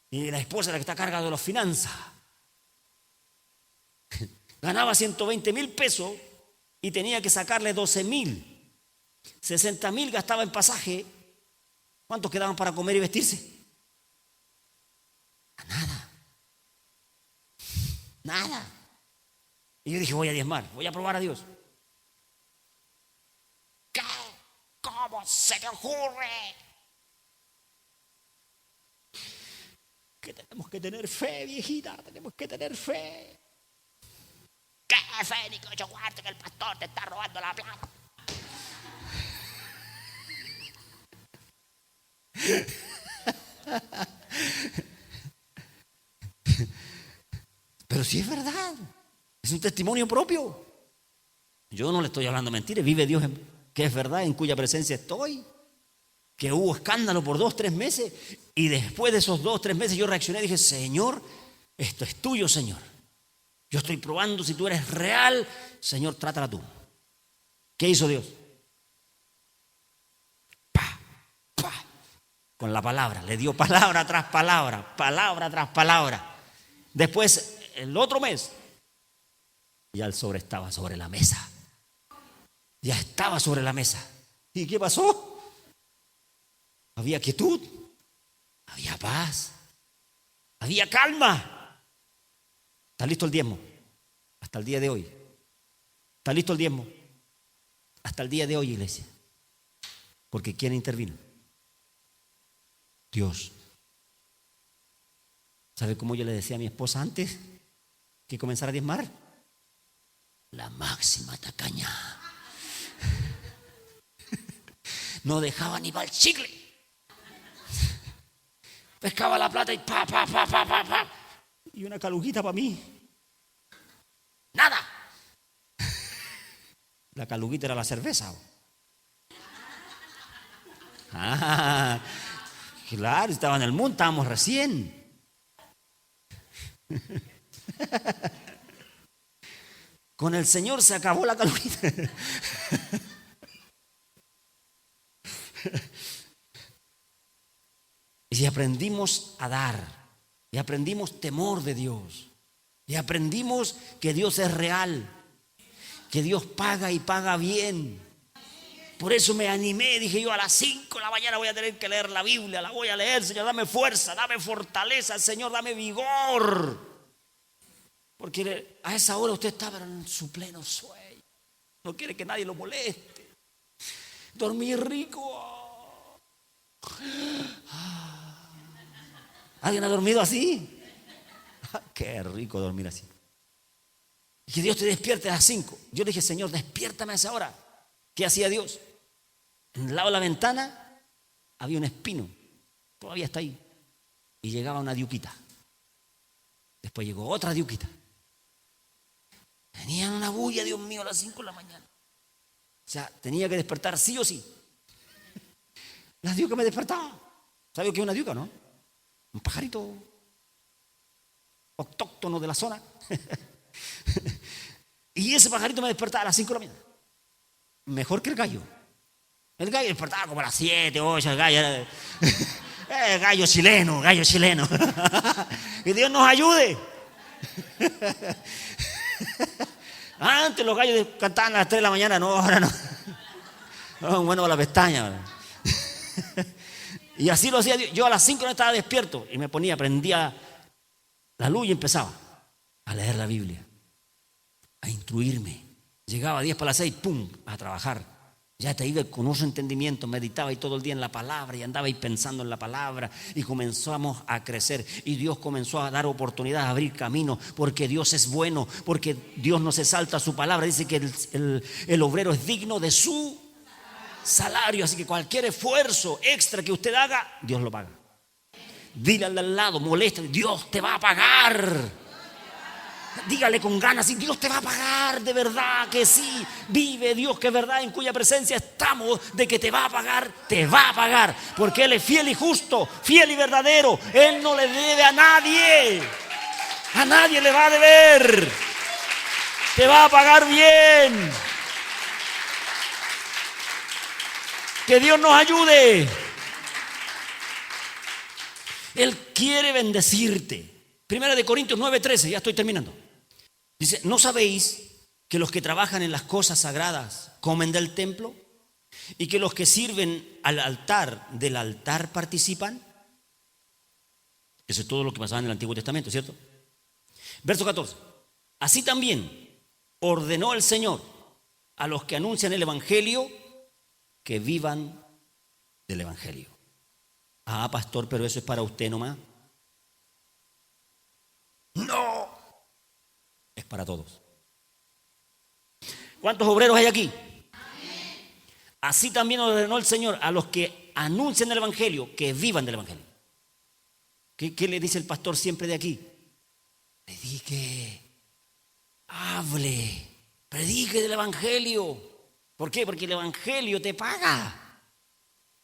Y la esposa es la que está a cargo de las finanzas. Ganaba 120,000 pesos y tenía que sacarle 12,000. 60,000 gastaba en pasaje. ¿Cuántos quedaban para comer y vestirse? Nada. Y yo dije, voy a diezmar, voy a probar a Dios. ¿Qué? ¿Cómo se te ocurre? Que tenemos que tener fe, viejita, tenemos que tener fe. ¿Qué fe, ni que 8 cuartos, que el pastor te está robando la plata? Pero sí es verdad, es un testimonio propio. Yo no le estoy hablando mentiras, vive Dios que es verdad, en cuya presencia estoy. Que hubo escándalo por 2-3 meses y después de esos 2-3 meses yo reaccioné y dije, Señor, esto es tuyo, Señor. Yo estoy probando si tú eres real, Señor, trátala tú. ¿Qué hizo Dios? Con la palabra, le dio palabra tras palabra, palabra tras palabra. Después, el otro mes, ya el sobre estaba sobre la mesa. Ya estaba sobre la mesa. ¿Y qué pasó? Había quietud. había paz, había calma. ¿Está listo el diezmo? Hasta el día de hoy. ¿Está listo el diezmo? Hasta el día de hoy, iglesia. Porque ¿quién intervino? Dios. ¿Sabe cómo yo le decía a mi esposa antes que comenzara a diezmar? La máxima tacaña. No dejaba ni para el chicle. Pescaba la plata y pa. Y una caluguita para mí. Nada. La caluguita era la cerveza. Ah, claro, estaba en el mundo, estábamos recién. Con el Señor se acabó la caluguita. Y aprendimos a dar, y aprendimos temor de Dios, y aprendimos que Dios es real, que Dios paga y paga bien. Por eso me animé, dije yo, a las 5 de la mañana voy a tener que leer la Biblia, la voy a leer. Señor, dame fuerza, dame fortaleza, Señor, dame vigor. Porque a esa hora usted estaba en su pleno sueño, no quiere que nadie lo moleste. Dormir rico. ¿Alguien ha dormido así? Qué rico dormir así. Y que Dios te despierte a las 5. Yo le dije, Señor, despiértame a esa hora. ¿Qué hacía Dios? En el lado de la ventana había un espino. Todavía está ahí. Y llegaba una diuquita. Después llegó otra diuquita. Tenían una bulla, Dios mío, a las 5 de la mañana. O sea, tenía que despertar sí o sí. La diuca me despertaba. ¿Sabe qué es una diuca, no? Un pajarito autóctono de la zona. Y ese pajarito me despertaba a las 5 de la mañana. Mejor que el gallo. El gallo despertaba como a las 7, 8, el gallo era... gallo chileno. Que Dios nos ayude. Antes los gallos cantaban a las 3 de la mañana, no, ahora no. No, bueno, a la pestaña. Y así lo hacía Dios. Yo a las 5 no estaba despierto y me ponía, prendía la luz y empezaba a leer la Biblia, a instruirme. Llegaba a 10 para las 6, ¡pum!, a trabajar. Ya te iba con otro entendimiento, meditaba ahí todo el día en la palabra y andaba ahí pensando en la palabra y comenzamos a crecer y Dios comenzó a dar oportunidades, a abrir camino, porque Dios es bueno, porque Dios no se salta su palabra, dice que el obrero es digno de su salario, así que cualquier esfuerzo extra que usted haga, Dios lo paga. Dile al lado, molesta, Dios te va a pagar. Dígale con ganas, y Dios te va a pagar, de verdad que sí. Vive Dios, que es verdad, en cuya presencia estamos, de que te va a pagar, porque Él es fiel y justo, fiel y verdadero. Él no le debe a nadie le va a deber. Te va a pagar bien. Que Dios nos ayude. Él quiere bendecirte. Primera de Corintios 9:13, ya estoy terminando. Dice, ¿no sabéis que los que trabajan en las cosas sagradas comen del templo? ¿Y que los que sirven al altar del altar participan? Eso es todo lo que pasaba en el Antiguo Testamento, ¿cierto? Verso 14. Así también ordenó el Señor a los que anuncian el Evangelio que vivan del Evangelio. Ah, pastor, pero eso es para usted nomás. No. Es para todos. ¿Cuántos obreros hay aquí? Amén. Así también ordenó el Señor a los que anuncian el Evangelio que vivan del Evangelio. ¿Qué le dice el pastor siempre de aquí? Predique, hable, predique del Evangelio. ¿Por qué? Porque el Evangelio te paga.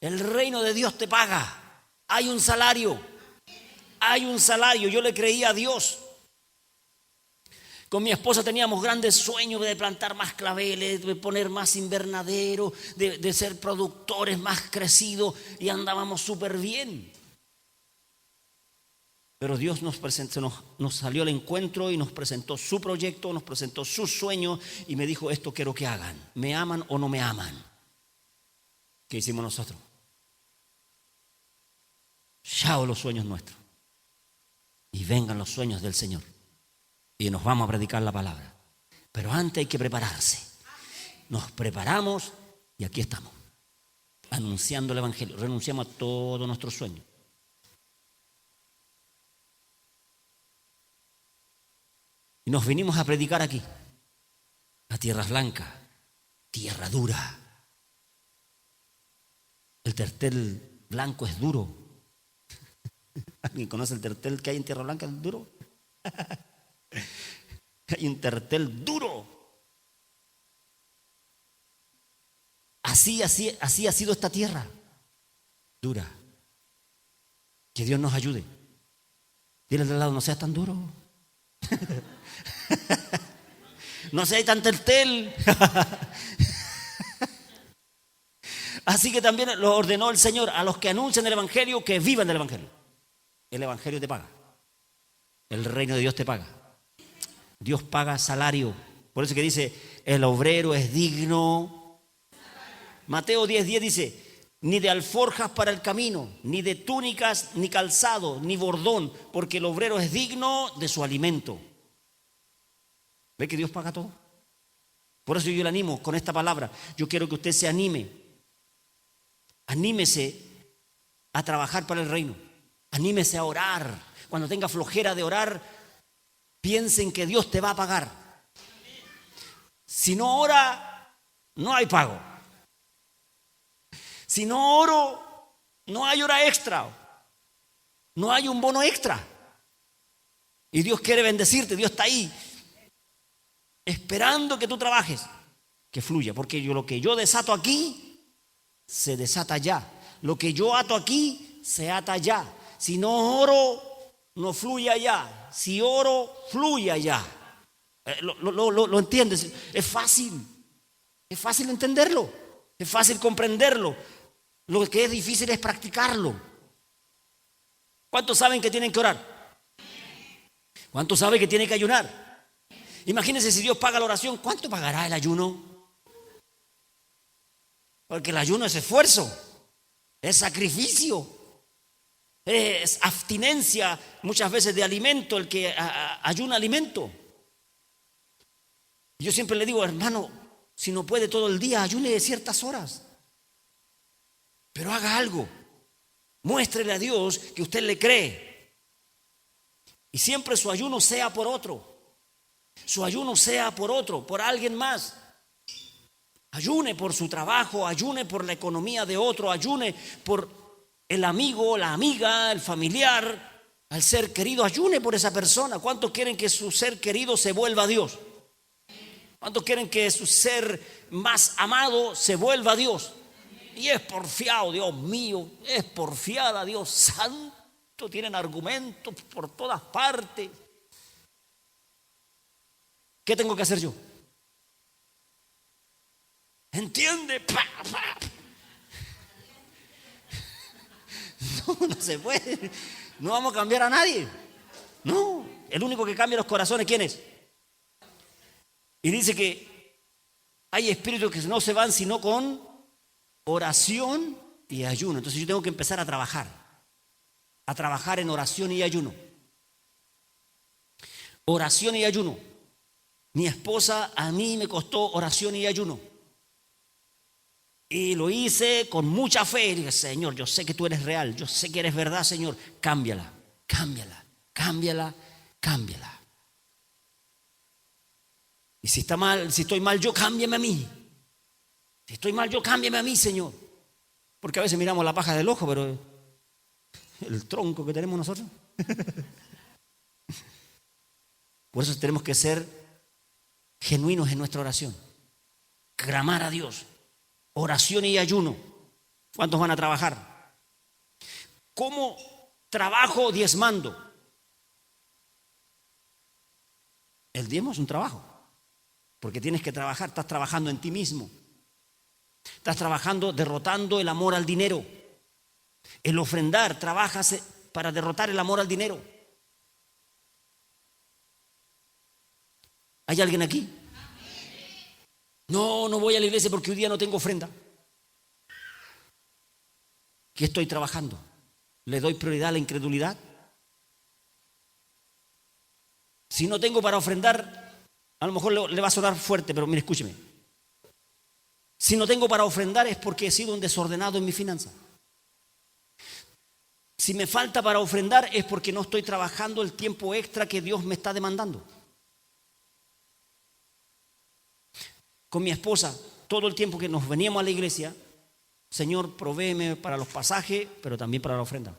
El reino de Dios te paga. Hay un salario. Yo le creía a Dios. Con mi esposa teníamos grandes sueños de plantar más claveles, de poner más invernadero, de ser productores más crecidos, y andábamos súper bien. Pero Dios nos salió al encuentro y nos presentó su proyecto, nos presentó sus sueños y me dijo, esto quiero que hagan. ¿Me aman o no me aman? ¿Qué hicimos nosotros? Chao los sueños nuestros. Y vengan los sueños del Señor. Y nos vamos a predicar la palabra. Pero antes hay que prepararse. Nos preparamos y aquí estamos. Anunciando el Evangelio. Renunciamos a todos nuestros sueños. Y nos vinimos a predicar aquí. A tierras blancas. Tierra dura. El tertel blanco es duro. ¿Alguien conoce el tertel que hay en Tierra Blanca? ¿Es duro? Hay un tertel duro. Así ha sido esta tierra. Dura. Que Dios nos ayude. Dile al lado, no seas tan duro. No seas tan tertel. Así que también lo ordenó el Señor a los que anuncian el Evangelio que vivan del Evangelio. El Evangelio te paga. El reino de Dios te paga. Dios paga salario. Por eso que dice, el obrero es digno. Mateo 10:10 dice, ni de alforjas para el camino, ni de túnicas, ni calzado, ni bordón, porque el obrero es digno de su alimento. ¿Ve que Dios paga todo? Por eso yo le animo con esta palabra. Yo quiero que usted se anime. Anímese a trabajar para el reino. Anímese a orar. Cuando tenga flojera de orar, piensen que Dios te va a pagar. Si no ora, no hay pago. Si no oro, no hay hora extra. No hay un bono extra. Y Dios quiere bendecirte. Dios está ahí esperando que tú trabajes. Que fluya. Porque lo que yo desato aquí, se desata allá. Lo que yo ato aquí, se ata allá. Si no oro, no fluye allá. Si oro, fluye allá. ¿Lo entiendes? Es fácil. Es fácil entenderlo. Es fácil comprenderlo. Lo que es difícil es practicarlo. ¿Cuántos saben que tienen que orar? ¿Cuántos saben que tienen que ayunar? Imagínense si Dios paga la oración, ¿cuánto pagará el ayuno? Porque el ayuno es esfuerzo, es sacrificio, es abstinencia muchas veces de alimento, el que ayuna alimento. Yo siempre le digo, hermano, si no puede todo el día, ayune ciertas horas. Pero haga algo. Muéstrele a Dios que usted le cree. Y siempre su ayuno sea por otro. Su ayuno sea por otro, por alguien más. Ayune por su trabajo, ayune por la economía de otro, ayune por el amigo, la amiga, el familiar, al ser querido, ayune por esa persona. ¿Cuántos quieren que su ser querido se vuelva a Dios? ¿Cuántos quieren que su ser más amado se vuelva a Dios? Y es porfiado, Dios mío, es porfiada, Dios santo, tienen argumentos por todas partes. ¿Qué tengo que hacer yo? ¿Entiende? No se puede. No vamos a cambiar a nadie. No, el único que cambia los corazones, ¿quién es? Y dice que hay espíritus que no se van sino con oración y ayuno. Entonces yo tengo que empezar a trabajar en oración y ayuno. Oración y ayuno. Mi esposa a mí me costó oración y ayuno. Y lo hice con mucha fe. Y dije, Señor, yo sé que tú eres real, yo sé que eres verdad, Señor. Cámbiala, cámbiala, cámbiala, cámbiala. Y si está mal, si estoy mal, yo cámbiame a mí. Si estoy mal, yo cámbiame a mí, Señor. Porque a veces miramos la paja del ojo, pero el tronco que tenemos nosotros. Por eso tenemos que ser genuinos en nuestra oración. Clamar a Dios. Oración y ayuno. ¿Cuántos van a trabajar? ¿Cómo trabajo diezmando? El diezmo es un trabajo. Porque tienes que trabajar, estás trabajando en ti mismo. Estás trabajando derrotando el amor al dinero. El ofrendar, trabajas para derrotar el amor al dinero. ¿Hay alguien aquí? No voy a la iglesia porque hoy día no tengo ofrenda. ¿Qué estoy trabajando? ¿Le doy prioridad a la incredulidad? Si no tengo para ofrendar, a lo mejor le va a sonar fuerte, pero mire, escúcheme. Si no tengo para ofrendar es porque he sido un desordenado en mi finanza. Si me falta para ofrendar es porque no estoy trabajando el tiempo extra que Dios me está demandando. Con mi esposa, todo el tiempo que nos veníamos a la iglesia, Señor, provéeme para los pasajes, pero también para la ofrenda.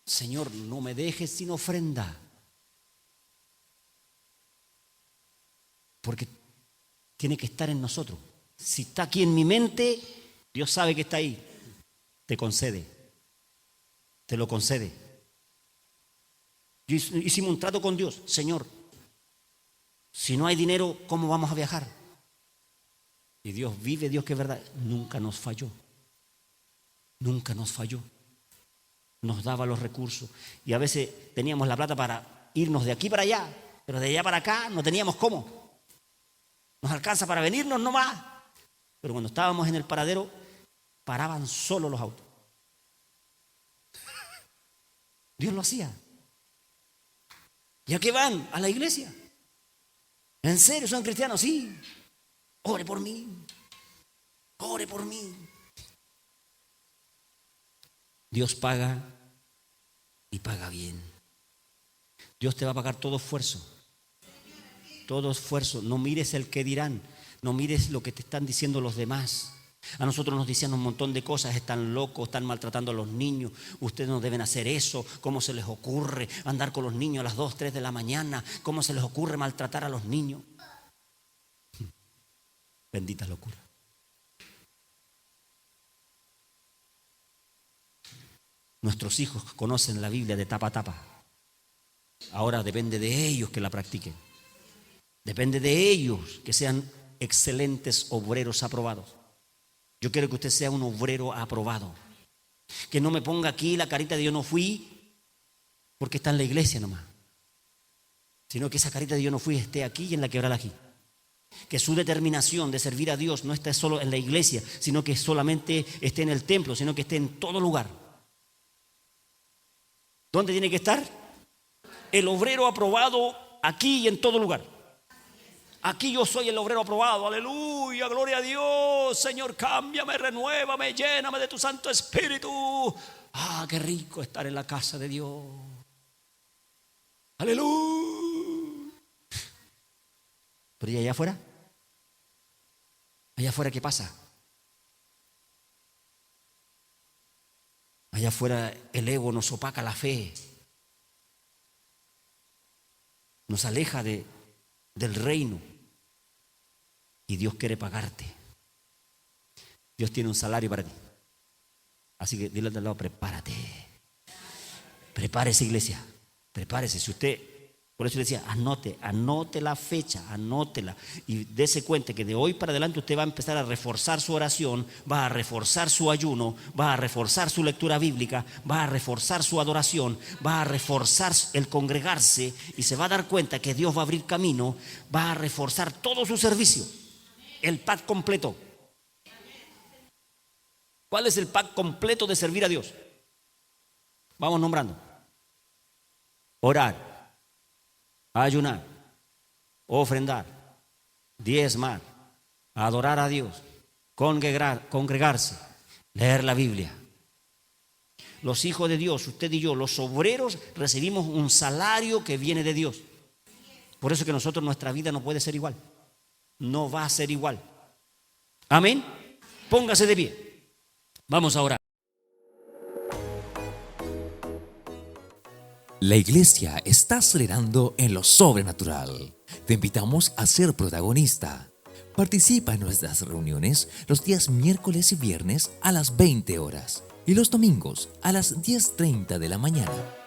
Señor, no me dejes sin ofrenda. Porque tiene que estar en nosotros. Si está aquí en mi mente, Dios sabe que está ahí. Te concede. Te lo concede. Hicimos un trato con Dios. Señor, si no hay dinero, ¿cómo vamos a viajar? Y Dios vive, Dios que es verdad. Nunca nos falló. Nunca nos falló. Nos daba los recursos. Y a veces teníamos la plata para irnos de aquí para allá, pero de allá para acá no teníamos cómo. Nos alcanza para venirnos nomás. Pero cuando estábamos en el paradero, paraban solo los autos. Dios lo hacía. ¿Y a qué van? A la iglesia. ¿En serio son cristianos? Sí. Ore por mí. Ore por mí. Dios paga y paga bien. Dios te va a pagar todo esfuerzo. Todo esfuerzo. No mires el que dirán. No mires lo que te están diciendo los demás. A nosotros nos decían un montón de cosas. Están locos, están maltratando a los niños. Ustedes no deben hacer eso. ¿Cómo se les ocurre andar con los niños a las 2, 3 de la mañana? ¿Cómo se les ocurre maltratar a los niños? Bendita locura. Nuestros hijos conocen la Biblia de tapa a tapa. Ahora depende de ellos que la practiquen. Depende de ellos que sean excelentes obreros aprobados. Yo quiero que usted sea un obrero aprobado. Que no me ponga aquí la carita de yo no fui porque está en la iglesia nomás. Sino que esa carita de yo no fui esté aquí y en la quebrada aquí. Que su determinación de servir a Dios no esté solo en la iglesia, sino que solamente esté en el templo, sino que esté en todo lugar. ¿Dónde tiene que estar? El obrero aprobado aquí y en todo lugar. Aquí yo soy el obrero aprobado, aleluya, gloria a Dios, Señor, cámbiame, renuévame, lléname de tu Santo Espíritu. Ah, qué rico estar en la casa de Dios. Aleluya. Pero ¿y allá afuera? Allá afuera, ¿qué pasa? Allá afuera el ego nos opaca la fe. Nos aleja del reino. Y Dios quiere pagarte. Dios tiene un salario para ti. Así que dile al lado, prepárate. Prepárese, iglesia. Prepárese. Si usted, por eso le decía, anote la fecha, anótela. Y dése cuenta que de hoy para adelante usted va a empezar a reforzar su oración, va a reforzar su ayuno, va a reforzar su lectura bíblica, va a reforzar su adoración, va a reforzar el congregarse y se va a dar cuenta que Dios va a abrir camino, va a reforzar todo su servicio. El pack completo. ¿Cuál es el pack completo de servir a Dios? Vamos nombrando. Orar, ayunar, ofrendar, diezmar, adorar a Dios, congregarse, leer la Biblia. Los hijos de Dios, usted y yo, los obreros, recibimos un salario que viene de Dios. Por eso que nosotros, nuestra vida no puede ser igual. No va a ser igual. Amén. Póngase de pie. Vamos a orar. La iglesia está acelerando en lo sobrenatural. Te invitamos a ser protagonista. Participa en nuestras reuniones los días miércoles y viernes a las 20 horas y los domingos a las 10:30 de la mañana.